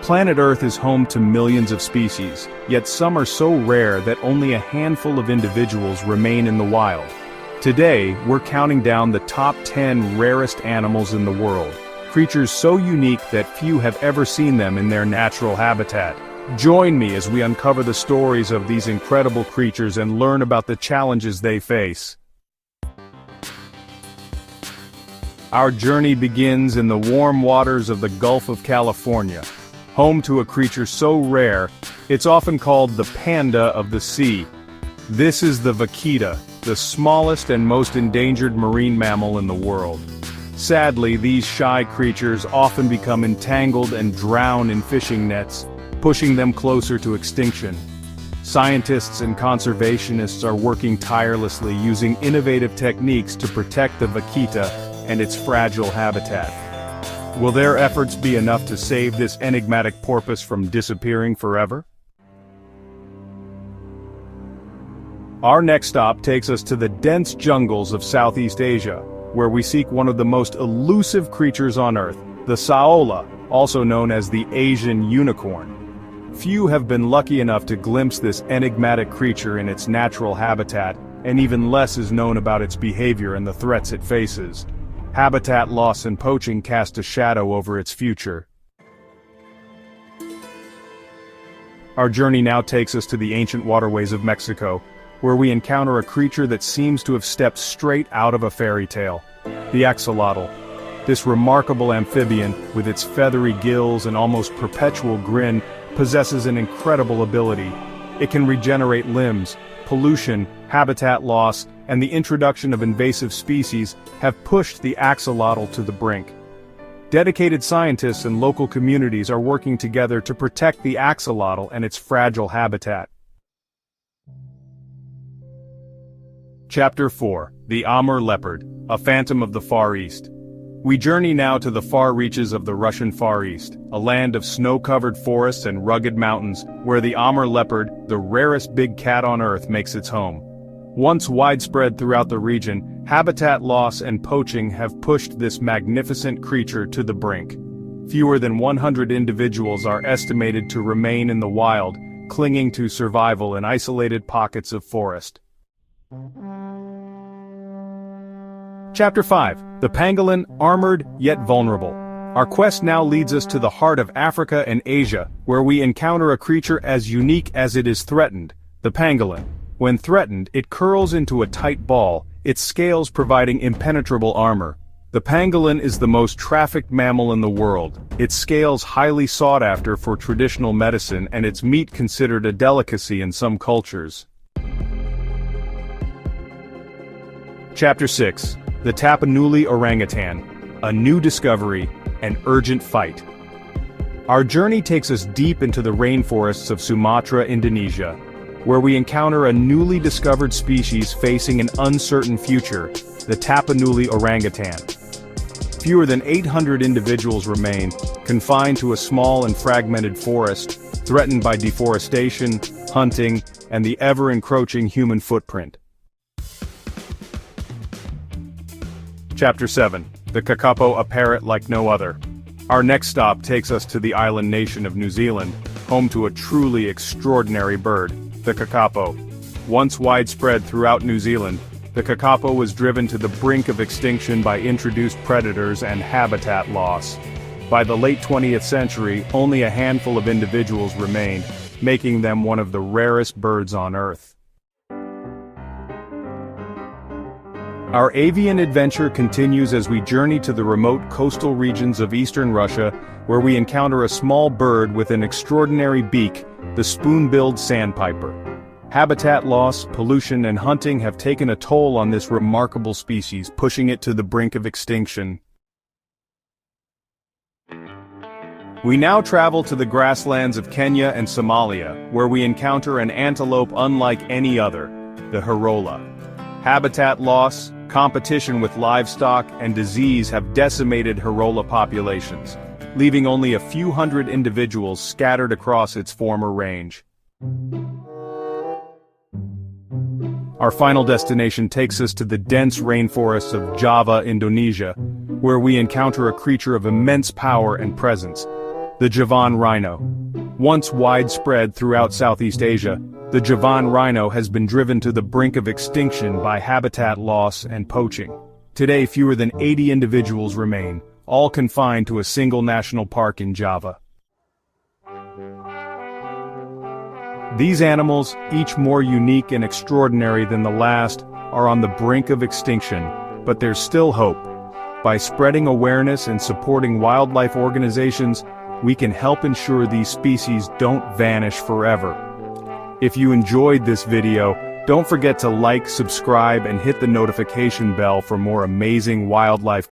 Planet Earth is home to millions of species, yet some are so rare that only a handful of individuals remain in the wild. Today, we're counting down the top 10 rarest animals in the world, creatures so unique that few have ever seen them in their natural habitat. Join me as we uncover the stories of these incredible creatures and learn about the challenges they face. Our journey begins in the warm waters of the Gulf of California, home to a creature so rare, it's often called the panda of the sea. This is the vaquita, the smallest and most endangered marine mammal in the world. Sadly, these shy creatures often become entangled and drown in fishing nets, pushing them closer to extinction. Scientists and conservationists are working tirelessly using innovative techniques to protect the vaquita and its fragile habitat. Will their efforts be enough to save this enigmatic porpoise from disappearing forever? Our next stop takes us to the dense jungles of Southeast Asia, where we seek one of the most elusive creatures on Earth, the saola, also known as the Asian unicorn. Few have been lucky enough to glimpse this enigmatic creature in its natural habitat, and even less is known about its behavior and the threats it faces. Habitat loss and poaching cast a shadow over its future. Our journey now takes us to the ancient waterways of Mexico, where we encounter a creature that seems to have stepped straight out of a fairy tale. The axolotl. This remarkable amphibian, with its feathery gills and almost perpetual grin, possesses an incredible ability. It can regenerate limbs. Pollution, habitat loss, and the introduction of invasive species have pushed the axolotl to the brink. Dedicated scientists and local communities are working together to protect the axolotl and its fragile habitat. Chapter 4. The Amur Leopard, a phantom of the Far East. We journey now to the far reaches of the Russian Far East, a land of snow-covered forests and rugged mountains, where the Amur leopard, the rarest big cat on Earth, makes its home. Once widespread throughout the region, habitat loss and poaching have pushed this magnificent creature to the brink. Fewer than 100 individuals are estimated to remain in the wild, clinging to survival in isolated pockets of forest. Chapter 5. The Pangolin, Armored Yet Vulnerable. Our quest now leads us to the heart of Africa and Asia, where we encounter a creature as unique as it is threatened, the pangolin. When threatened, it curls into a tight ball, its scales providing impenetrable armor. The pangolin is the most trafficked mammal in the world, its scales highly sought after for traditional medicine and its meat considered a delicacy in some cultures. Chapter 6. The Tapanuli orangutan, a new discovery, an urgent fight. Our journey takes us deep into the rainforests of Sumatra, Indonesia, where we encounter a newly discovered species facing an uncertain future, the Tapanuli orangutan. Fewer than 800 individuals remain, confined to a small and fragmented forest, threatened by deforestation, hunting, and the ever-encroaching human footprint. Chapter 7. The kakapo, a parrot like no other. Our next stop takes us to the island nation of New Zealand, home to a truly extraordinary bird, the kakapo. Once widespread throughout New Zealand, the kakapo was driven to the brink of extinction by introduced predators and habitat loss. By the late 20th century, only a handful of individuals remained, making them one of the rarest birds on Earth. Our avian adventure continues as we journey to the remote coastal regions of eastern Russia, where we encounter a small bird with an extraordinary beak, the spoon-billed sandpiper. Habitat loss, pollution, and hunting have taken a toll on this remarkable species, pushing it to the brink of extinction. We now travel to the grasslands of Kenya and Somalia, where we encounter an antelope unlike any other, the Hirola. Habitat loss, competition with livestock, and disease have decimated Hirola populations, leaving only a few hundred individuals scattered across its former range. Our final destination takes us to the dense rainforests of Java, Indonesia, where we encounter a creature of immense power and presence. The Javan rhino. Once widespread throughout Southeast Asia, the Javan rhino has been driven to the brink of extinction by habitat loss and poaching. Today, fewer than 80 individuals remain, all confined to a single national park in Java. These animals, each more unique and extraordinary than the last, are on the brink of extinction, but there's still hope. By spreading awareness and supporting wildlife organizations, we can help ensure these species don't vanish forever. If you enjoyed this video, don't forget to like, subscribe, and hit the notification bell for more amazing wildlife